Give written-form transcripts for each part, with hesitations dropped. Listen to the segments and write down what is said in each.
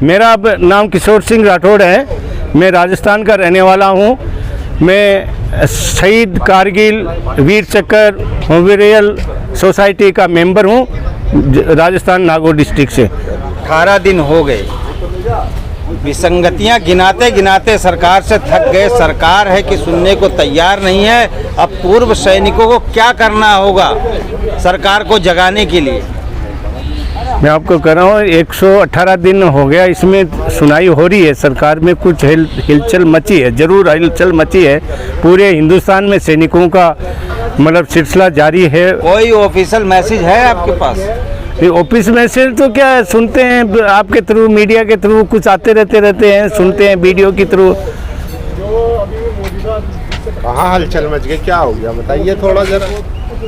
मेरा नाम किशोर सिंह राठौड़ है। मैं राजस्थान का रहने वाला हूँ। मैं शहीद कारगिल वीर चक्र मेमोरियल सोसाइटी का मेंबर हूँ, राजस्थान नागौर डिस्ट्रिक्ट से। 18 दिन हो गए, विसंगतियां गिनाते गिनाते सरकार से थक गए। सरकार है कि सुनने को तैयार नहीं है। अब पूर्व सैनिकों को क्या करना होगा सरकार को जगाने के लिए? मैं आपको कह रहा हूँ 118 दिन हो गया, इसमें सुनाई हो रही है। सरकार में कुछ हिलचल मची है, जरूर हिलचल मची है। पूरे हिंदुस्तान में सैनिकों का मतलब सिलसिला जारी है। कोई ऑफिशियल मैसेज है आपके पास? ऑफिस मैसेज तो क्या सुनते हैं आपके थ्रू, मीडिया के थ्रू कुछ आते रहते हैं, सुनते हैं वीडियो के थ्रू। कहाँ हलचल मच गई, क्या हो गया बताइए थोड़ा जरा।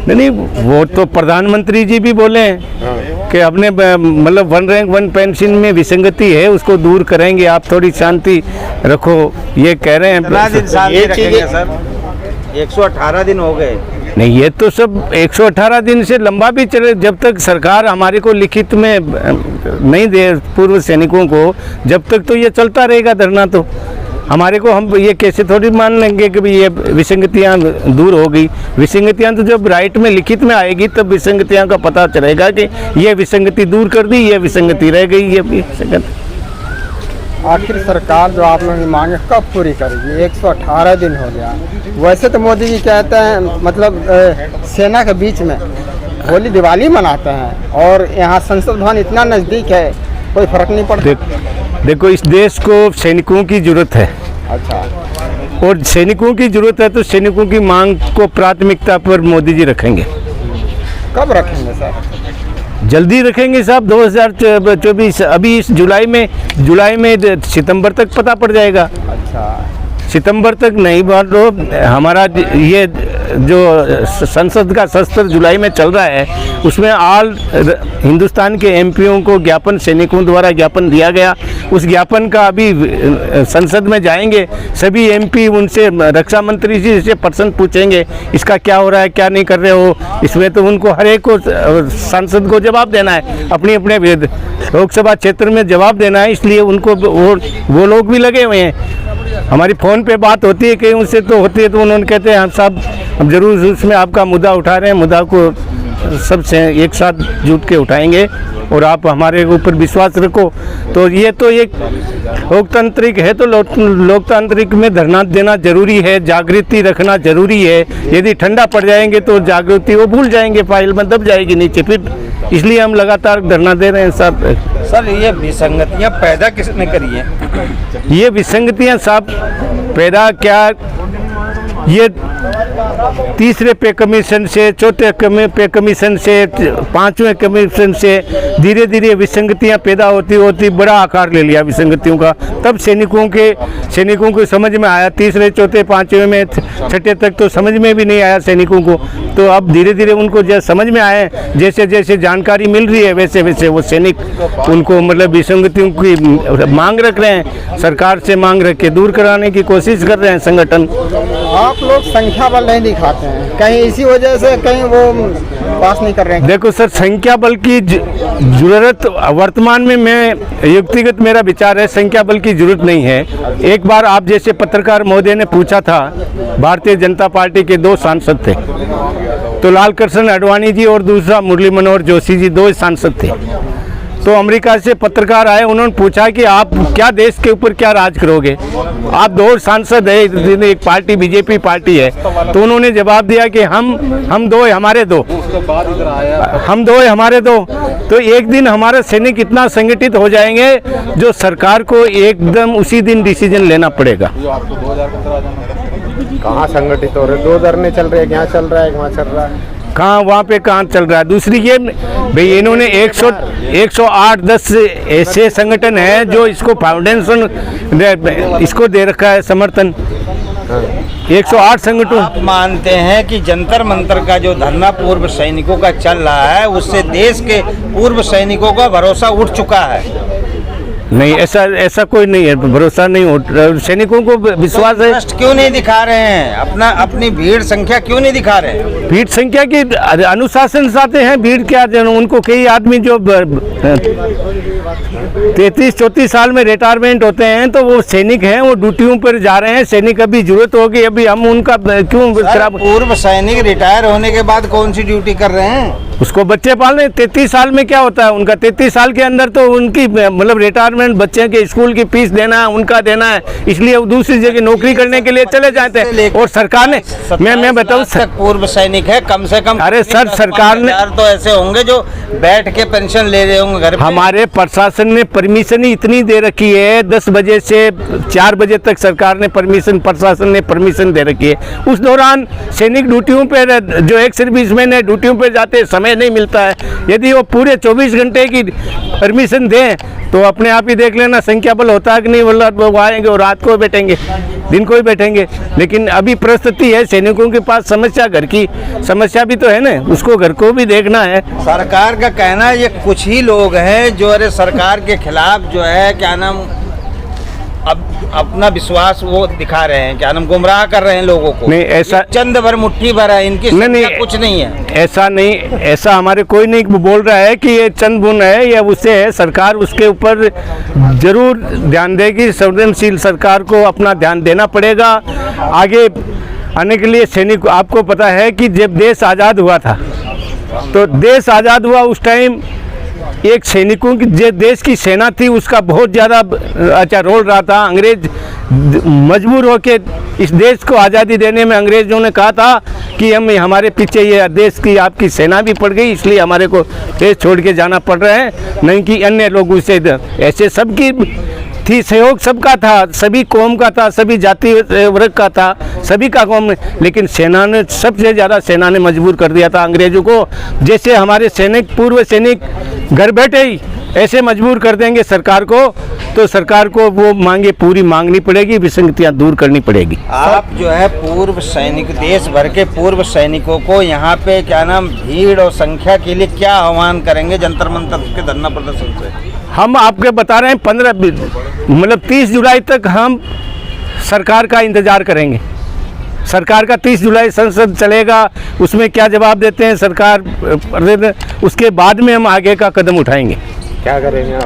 नहीं, वो तो प्रधानमंत्री जी भी बोले हैं कि अपने मतलब 1 रैंक 1 पेंशन में विसंगति है, उसको दूर करेंगे, आप थोड़ी शांति रखो, ये कह रहे हैं। कितना दिन शांति रखेंगे सर? 118 दिन हो गए। नहीं, ये तो सब 118 दिन से लंबा भी चले, जब तक सरकार हमारे को लिखित में नहीं दे पूर्व सैनिकों को, जब तक तो ये चलता रहेगा धरना। तो हमारे को हम ये कैसे थोड़ी मान लेंगे कि ये विसंगतियां दूर हो गई। विसंगतियां तो जब राइट में लिखित में आएगी तब विसंगतियां का पता चलेगा कि ये विसंगति दूर कर दी, ये विसंगति रह गई, ये विसंगति। आखिर सरकार जो आप लोगों की मांगे कब पूरी करेगी? 118 दिन हो गया। वैसे तो मोदी जी कहते हैं मतलब सेना के बीच में होली दिवाली मनाते हैं, और यहाँ संसद भवन इतना नज़दीक है, कोई फर्क नहीं पड़ता। देखो, इस देश को सैनिकों की जरूरत है। अच्छा। और सैनिकों की जरूरत है तो सैनिकों की मांग को प्राथमिकता पर मोदी जी रखेंगे। कब रखेंगे सर? जल्दी रखेंगे साहब, 2024। अभी इस जुलाई में सितंबर तक पता पड़ जाएगा। अच्छा, सितंबर तक नहीं, बात लो। हमारा ये जो संसद का सत्र जुलाई में चल रहा है, उसमें ऑल हिंदुस्तान के एमपीओं को ज्ञापन, सैनिकों द्वारा ज्ञापन दिया गया। उस ज्ञापन का अभी संसद में जाएंगे सभी एमपी, उनसे रक्षा मंत्री जी से प्रश्न पूछेंगे, इसका क्या हो रहा है, क्या नहीं कर रहे हो। इसमें तो उनको हर एक को सांसद को जवाब देना है, अपने अपने लोकसभा क्षेत्र में जवाब देना है, इसलिए उनको वो लोग भी लगे हुए हैं। हमारी फ़ोन पे बात होती है कहीं उनसे, तो होती है तो उन्होंने कहते हैं हम साहब हम जरूर उसमें आपका मुद्दा उठा रहे हैं, मुद्दा को सबसे एक साथ जुट के उठाएंगे और आप हमारे ऊपर विश्वास रखो। तो ये तो एक लोकतांत्रिक है, तो लोकतांत्रिक में धरना देना जरूरी है, जागृति रखना जरूरी है। यदि ठंडा पड़ जाएंगे तो जागृति वो भूल जाएंगे, फाइल में दब जाएगी नीचे, फिर इसलिए हम लगातार धरना दे रहे हैं साहब। सर, ये विसंगतियां पैदा किसने करी है? ये विसंगतियां साहब पैदा क्या, ये तीसरे पे कमीशन से, चौथे पे कमीशन से, 5वें कमीशन से धीरे धीरे विसंगतियां पैदा होती बड़ा आकार ले लिया विसंगतियों का। तब सैनिकों को समझ में आया। तीसरे, चौथे, 5वें में, 6ठे तक तो समझ में भी नहीं आया सैनिकों को। तो अब धीरे धीरे उनको जैसे समझ में आए, जैसे जैसे जानकारी मिल रही है, वैसे वैसे वो सैनिक उनको मतलब विसंगतियों की मांग रख रहे हैं, सरकार से मांग रख के दूर कराने की कोशिश कर रहे हैं संगठन। आप लोग संख्या बल नहीं दिखाते हैं, कहीं इसी वजह से कहीं वो पास नहीं कर रहे हैं? देखो सर, संख्या बल की जरूरत वर्तमान में, मैं व्यक्तिगत मेरा विचार है, संख्या बल की जरूरत नहीं है। एक बार आप जैसे पत्रकार महोदय ने पूछा था, भारतीय जनता पार्टी के 2 सांसद थे, तो लाल कृष्ण आडवाणी जी और दूसरा मुरली मनोहर जोशी जी 2 सांसद थे। तो अमेरिका से पत्रकार आए, उन्होंने पूछा कि आप क्या देश के ऊपर क्या राज करोगे, आप 2 सांसद है, एक पार्टी बीजेपी पार्टी है। तो उन्होंने जवाब दिया कि हम 2 हमारे 2, हम 2 हमारे 2। तो एक दिन हमारे सैनिक इतना संगठित हो जाएंगे जो सरकार को एकदम उसी दिन डिसीजन लेना पड़ेगा। कहाँ संगठित हो रहे? 2 धरने चल रहे हैं, यहाँ चल रहा है, वहाँ चल रहा है, कहाँ वहाँ पे कहाँ चल रहा है। दूसरी ये भाई, इन्होंने 108-10 ऐसे संगठन हैं जो इसको फाउंडेशन इसको दे रखा है समर्थन। 108 संगठन। आप मानते हैं कि जंतर मंतर का जो धरना पूर्व सैनिकों का चल रहा है, उससे देश के पूर्व सैनिकों का भरोसा उठ चुका है? नहीं, ऐसा कोई नहीं है, भरोसा नहीं हो, सैनिकों को विश्वास है। ट्रस्ट क्यों नहीं दिखा रहे हैं, अपनी भीड़ संख्या क्यों नहीं दिखा रहे हैं? भीड़ संख्या की अनुशासन चाहते हैं, भीड़ क्या, उनको कई आदमी जो 33-34 साल में रिटायरमेंट होते हैं तो वो सैनिक हैं, वो ड्यूटियों पर जा रहे हैं। सैनिक अभी जरूरत होगी, अभी हम उनका क्यों खराब। पूर्व सैनिक रिटायर होने के बाद कौन सी ड्यूटी कर रहे हैं? उसको बच्चे पालने। 33 साल में क्या होता है उनका, 33 साल के अंदर तो उनकी मतलब रिटायरमेंट, बच्चे के स्कूल की फीस देना है, उनका देना है, इसलिए वो दूसरी जगह नौकरी करने के लिए चले जाते हैं। और सरकार ने, मैं बताऊं, पूर्व सैनिक है कम से कम। अरे सर, सरकार ने तो ऐसे होंगे जो बैठ के पेंशन ले रहे होंगे घर पे। हमारे प्रशासन ने परमिशन ही इतनी दे रखी है, 10 बजे से 4 बजे तक सरकार ने परमिशन, प्रशासन ने परमिशन दे रखी है। उस दौरान सैनिक ड्यूटियों पर, जो एक सर्विसमैन है ड्यूटियों पर जाते, समय नहीं मिलता है। यदि वो पूरे 24 घंटे की परमिशन दें तो अपने आप ही देख लेना संख्या बल होता है कि नहीं, बोला वो आएंगे और रात को बैठेंगे, दिन को ही बैठेंगे। लेकिन अभी परिस्थिति है, सैनिकों के पास समस्या, घर की समस्या भी तो है ना, उसको घर को भी देखना है। सरकार का कहना है ये कुछ ही लोग हैं जो अरे सरकार के खिलाफ जो है क्या नाम अब अपना विश्वास वो दिखा रहे हैं, क्या नाम गुमराह कर रहे हैं लोगों को। नहीं, ऐसा चंद भर मुट्ठी भर है, इनकी नहीं, कुछ नहीं है। ऐसा नहीं, ऐसा हमारे कोई नहीं बोल रहा है कि ये चंद बुन है या उससे है। सरकार उसके ऊपर जरूर ध्यान देगी, संवेदनशील सरकार को अपना ध्यान देना पड़ेगा आगे आने के लिए। सैनिक, आपको पता है कि जब देश आज़ाद हुआ था, तो देश आज़ाद हुआ उस टाइम एक सैनिकों की, जो देश की सेना थी, उसका बहुत ज़्यादा अच्छा रोल रहा था। अंग्रेज मजबूर होकर इस देश को आज़ादी देने में, अंग्रेज़ों ने कहा था कि हमारे पीछे ये देश की आपकी सेना भी पड़ गई, इसलिए हमारे को देश छोड़ के जाना पड़ रहा है, नहीं कि अन्य लोगों से। ऐसे सबकी थी, सहयोग सबका था, सभी कौम का था, सभी जाति वर्ग का था, सभी का कौम। लेकिन सेना ने, सबसे ज़्यादा सेना ने मजबूर कर दिया था अंग्रेज़ों को। जैसे हमारे सैनिक, पूर्व सैनिक घर बैठे ही ऐसे मजबूर कर देंगे सरकार को, तो सरकार को वो मांगे पूरी मांगनी पड़ेगी, विसंगतियाँ दूर करनी पड़ेगी। आप जो है पूर्व सैनिक, देश भर के पूर्व सैनिकों को यहाँ पे क्या नाम भीड़ और संख्या के लिए क्या आह्वान करेंगे जंतर मंतर के धरना प्रदर्शन से? हम आपके बता रहे हैं 30 जुलाई तक हम सरकार का इंतज़ार करेंगे। सरकार का 30 जुलाई संसद चलेगा, उसमें क्या जवाब देते हैं सरकार, उसके बाद में हम आगे का कदम उठाएंगे। क्या करेंगे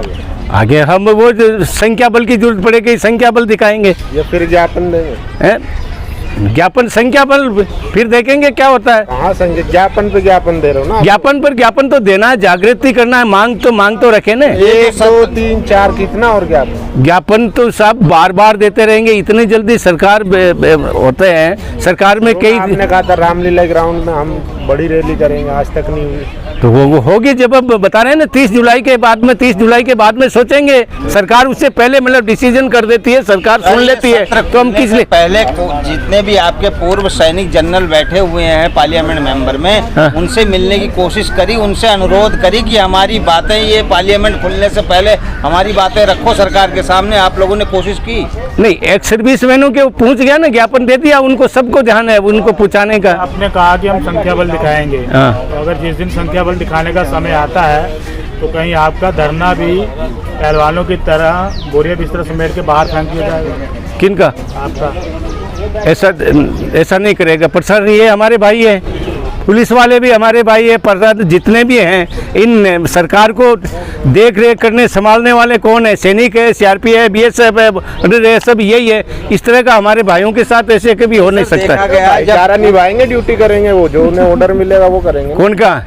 आगे हम वो जो संख्या बल की जरूरत पड़ेगी, संख्या बल दिखाएंगे या फिर ज्ञापन देंगे? ज्ञापन, संख्या बल फिर देखेंगे क्या होता है। हाँ, ज्ञापन पे ज्ञापन दे रहे हो ना। ज्ञापन पर ज्ञापन तो देना है, जागृति करना है, मांग तो रखे ना। 1 2 3 4 कितना और ज्ञापन तो सब बार बार देते रहेंगे, इतनी जल्दी सरकार होते हैं। सरकार में कई, आपने कहा था रामलीला ग्राउंड में हम बड़ी रैली करेंगे, आज तक नहीं हुई। तो वो होगी जब अब बता रहे हैं ना 30 जुलाई के बाद में, 30 जुलाई के बाद में सोचेंगे। सरकार उससे पहले मतलब डिसीजन कर देती है, सरकार सुन लेती है, तो हम किस लिए। पहले जितने भी आपके पूर्व सैनिक जनरल बैठे हुए हैं पार्लियामेंट मेंबर में, हाँ। उनसे मिलने की कोशिश करी, उनसे अनुरोध करी कि हमारी बातें, ये पार्लियामेंट खुलने से पहले हमारी बातें रखो सरकार के सामने। आप लोगों ने कोशिश की? नहीं, एक्स सर्विसमैनों के पहुंच गया ना, ज्ञापन दे दिया, उनको सबको ध्यान है उनको पूछाने का। आपने कहा कि हम संख्या बल दिखाएंगे, तो अगर जिस दिन संख्या बल दिखाने का समय आता है तो कहीं आपका धरना भी पहलवानों की तरह बोरिया बिस्तर समेट के बाहर फेंक दिया जाएगा? किनका? आपका? ऐसा नहीं करेगा प्रशासन। ये हमारे भाई है, पुलिस वाले भी हमारे भाई है, प्रशासन जितने भी हैं, इन सरकार को देख रेख करने संभालने वाले कौन है? सैनिक है, CRP है, BSF है, सब यही है। इस तरह का हमारे भाइयों के साथ ऐसे कभी हो नहीं सकता। भाईचारा निभाएंगे, ड्यूटी करेंगे, वो जो उन्हें ऑर्डर मिलेगा वो करेंगे। कौन का?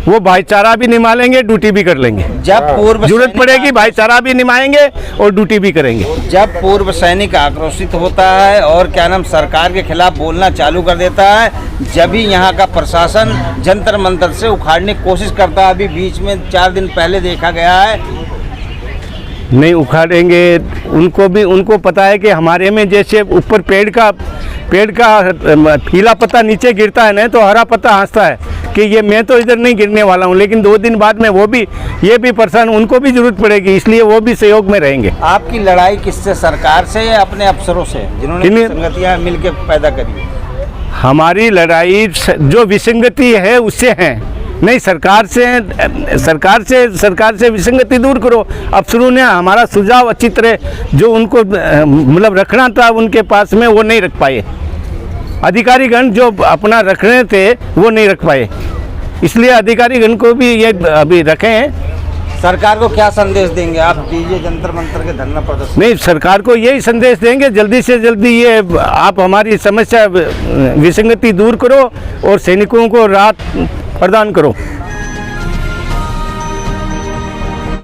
वो भाईचारा भी निभाएंगे, ड्यूटी भी कर लेंगे। जब पूर्व जरूरत पड़ेगी भाईचारा भी निभाएंगे और ड्यूटी भी करेंगे। जब पूर्व सैनिक आक्रोशित होता है और क्या नाम सरकार के खिलाफ बोलना चालू कर देता है, जब ही यहाँ का प्रशासन जंतर मंतर से उखाड़ने की कोशिश करता है। अभी बीच में 4 दिन पहले देखा गया है। नहीं उखाड़ेंगे, उनको पता है कि हमारे में जैसे ऊपर पेड़ का पीला पत्ता नीचे गिरता है ना, तो हरा पत्ता हंसता है कि ये मैं तो इधर नहीं गिरने वाला हूँ। लेकिन 2 दिन बाद में ये भी परेशान, उनको भी जरूरत पड़ेगी, इसलिए वो भी सहयोग में रहेंगे। आपकी लड़ाई किससे? सरकार से या अपने अफसरों से जिन्होंने विसंगतियाँ मिलकर पैदा करी? हमारी लड़ाई जो विसंगति है उससे है, नहीं, सरकार से विसंगति दूर करो। अफसरों ने हमारा सुझाव अच्छी तरह जो उनको मतलब रखना था उनके पास में वो नहीं रख पाए, अधिकारीगण जो अपना रख रहे थे वो नहीं रख पाए, इसलिए अधिकारीगण को भी ये अभी रखें। सरकार को क्या संदेश देंगे आप, कीजिए जंतर मंतर के धरना प्रदर्शन? नहीं, सरकार को यही संदेश देंगे जल्दी से जल्दी ये आप हमारी समस्या विसंगति दूर करो और सैनिकों को राहत प्रदान करो।